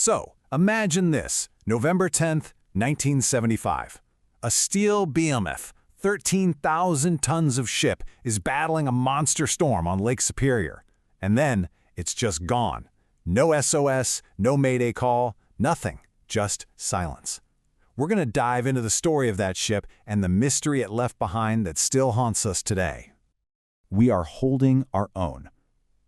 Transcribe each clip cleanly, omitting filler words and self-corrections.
So, imagine this, November 10th, 1975. A steel behemoth, 13,000 tons of ship is battling a monster storm on Lake Superior. And then, it's just gone. No SOS, no Mayday call, nothing, just silence. We're going to dive into the story of that ship and the mystery it left behind that still haunts us today. We are holding our own.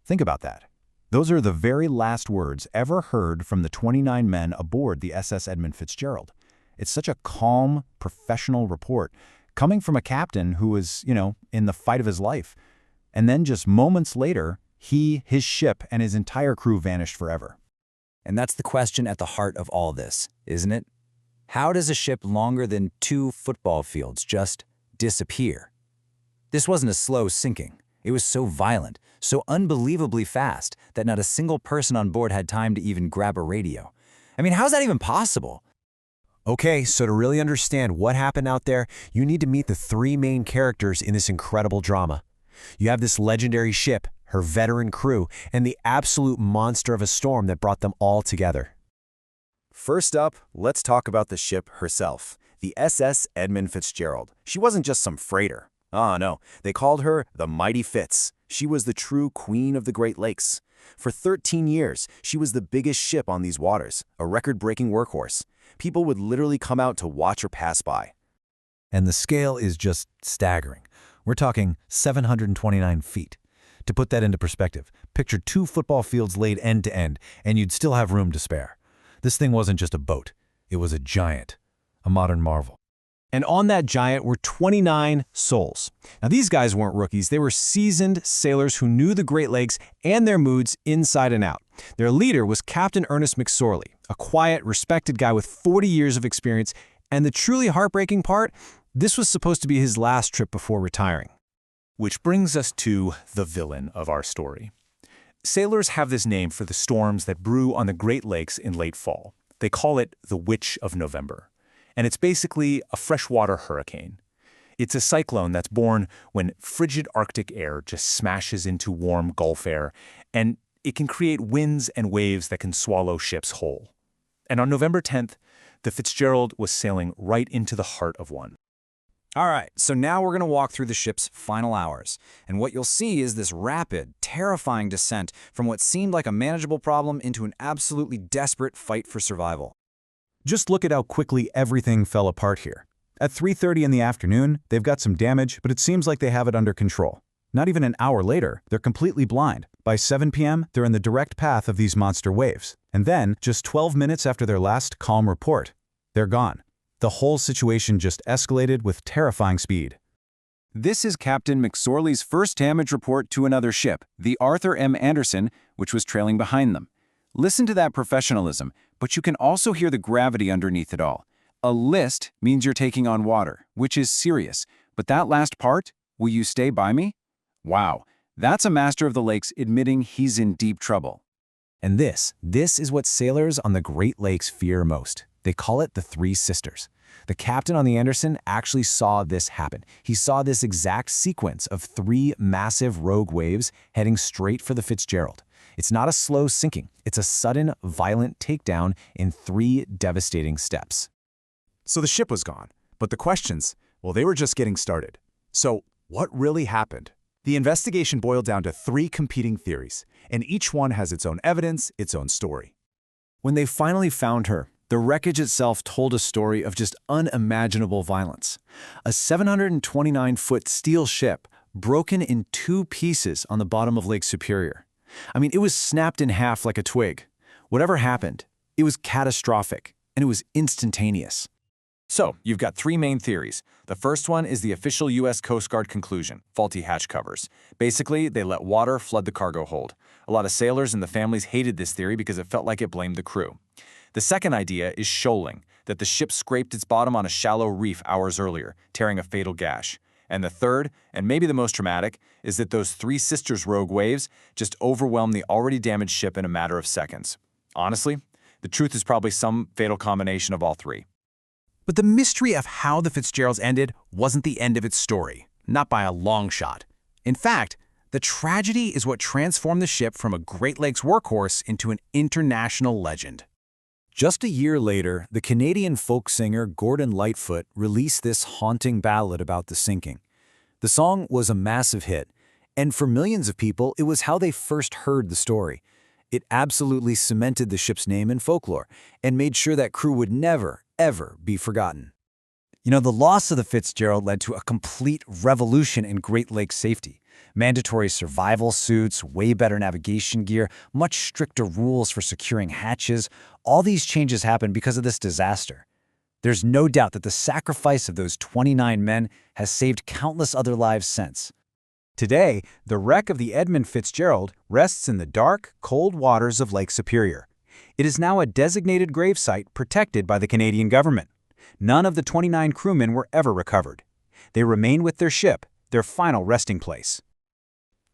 Think about that. Those are the very last words ever heard from the 29 men aboard the SS Edmund Fitzgerald. It's such a calm, professional report, coming from a captain who was, in the fight of his life. And then just moments later, his ship, and his entire crew vanished forever. And that's the question at the heart of all this, isn't it? How does a ship longer than 2 football fields just disappear? This wasn't a slow sinking. It was so violent, so unbelievably fast, that not a single person on board had time to even grab a radio. I mean, how's that even possible? Okay, so to really understand what happened out there, you need to meet the 3 main characters in this incredible drama. You have this legendary ship, her veteran crew, and the absolute monster of a storm that brought them all together. First up, let's talk about the ship herself, the SS Edmund Fitzgerald. She wasn't just some freighter. Oh no, they called her the Mighty Fitz. She was the true queen of the Great Lakes. For 13 years, she was the biggest ship on these waters, a record-breaking workhorse. People would literally come out to watch her pass by. And the scale is just staggering. We're talking 729 feet. To put that into perspective, picture 2 football fields laid end to end, and you'd still have room to spare. This thing wasn't just a boat. It was a giant, a modern marvel. And on that giant were 29 souls. Now, these guys weren't rookies. They were seasoned sailors who knew the Great Lakes and their moods inside and out. Their leader was Captain Ernest McSorley, a quiet, respected guy with 40 years of experience. And the truly heartbreaking part, this was supposed to be his last trip before retiring. Which brings us to the villain of our story. Sailors have this name for the storms that brew on the Great Lakes in late fall. They call it the Witch of November. And it's basically a freshwater hurricane. It's a cyclone that's born when frigid Arctic air just smashes into warm Gulf air, and it can create winds and waves that can swallow ships whole. And on November 10th, the Fitzgerald was sailing right into the heart of one. All right, so now we're going to walk through the ship's final hours. And what you'll see is this rapid, terrifying descent from what seemed like a manageable problem into an absolutely desperate fight for survival. Just look at how quickly everything fell apart here. At 3:30 in the afternoon, they've got some damage, but it seems like they have it under control. Not even an hour later, they're completely blind. By 7 p.m., they're in the direct path of these monster waves. And then, just 12 minutes after their last calm report, they're gone. The whole situation just escalated with terrifying speed. This is Captain McSorley's first damage report to another ship, the Arthur M. Anderson, which was trailing behind them. Listen to that professionalism, but you can also hear the gravity underneath it all. A list means you're taking on water, which is serious. But that last part, will you stay by me? Wow, that's a master of the lakes admitting he's in deep trouble. And this is what sailors on the Great Lakes fear most. They call it the 3 sisters. The captain on the Anderson actually saw this happen. He saw this exact sequence of 3 massive rogue waves heading straight for the Fitzgerald. It's not a slow sinking. It's a sudden, violent takedown in 3 devastating steps. So the ship was gone, but the questions, well, they were just getting started. So what really happened? The investigation boiled down to 3 competing theories, and each one has its own evidence, its own story. When they finally found her, the wreckage itself told a story of just unimaginable violence. A 729-foot steel ship broken in 2 pieces on the bottom of Lake Superior. I mean, it was snapped in half like a twig. Whatever happened, it was catastrophic, and it was instantaneous. So, you've got 3 main theories. The first one is the official U.S. Coast Guard conclusion, faulty hatch covers. Basically, they let water flood the cargo hold. A lot of sailors and the families hated this theory because it felt like it blamed the crew. The second idea is shoaling, that the ship scraped its bottom on a shallow reef hours earlier, tearing a fatal gash. And the third, and maybe the most dramatic, is that those 3 sisters' rogue waves just overwhelmed the already damaged ship in a matter of seconds. Honestly, the truth is probably some fatal combination of all 3. But the mystery of how the Fitzgeralds ended wasn't the end of its story, not by a long shot. In fact, the tragedy is what transformed the ship from a Great Lakes workhorse into an international legend. Just a year later, the Canadian folk singer Gordon Lightfoot released this haunting ballad about the sinking. The song was a massive hit, and for millions of people, it was how they first heard the story. It absolutely cemented the ship's name in folklore and made sure that crew would never, ever be forgotten. You know, the loss of the Fitzgerald led to a complete revolution in Great Lakes safety. Mandatory survival suits, way better navigation gear, much stricter rules for securing hatches. All these changes happened because of this disaster. There's no doubt that the sacrifice of those 29 men has saved countless other lives since. Today, the wreck of the Edmund Fitzgerald rests in the dark, cold waters of Lake Superior. It is now a designated gravesite protected by the Canadian government. None of the 29 crewmen were ever recovered. They remain with their ship, their final resting place.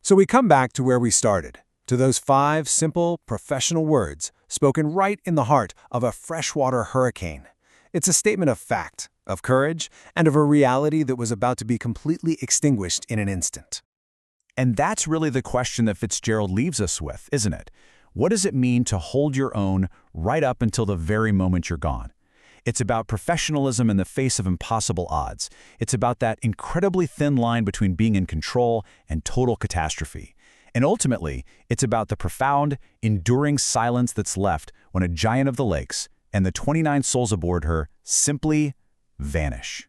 So we come back to where we started, to those 5 simple, professional words spoken right in the heart of a freshwater hurricane. It's a statement of fact, of courage, and of a reality that was about to be completely extinguished in an instant. And that's really the question that Fitzgerald leaves us with, isn't it? What does it mean to hold your own right up until the very moment you're gone? It's about professionalism in the face of impossible odds. It's about that incredibly thin line between being in control and total catastrophe. And ultimately, it's about the profound, enduring silence that's left when a giant of the lakes and the 29 souls aboard her simply vanish.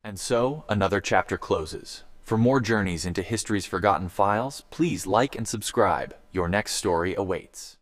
And so, another chapter closes. For more journeys into history's forgotten files, please like and subscribe. Your next story awaits.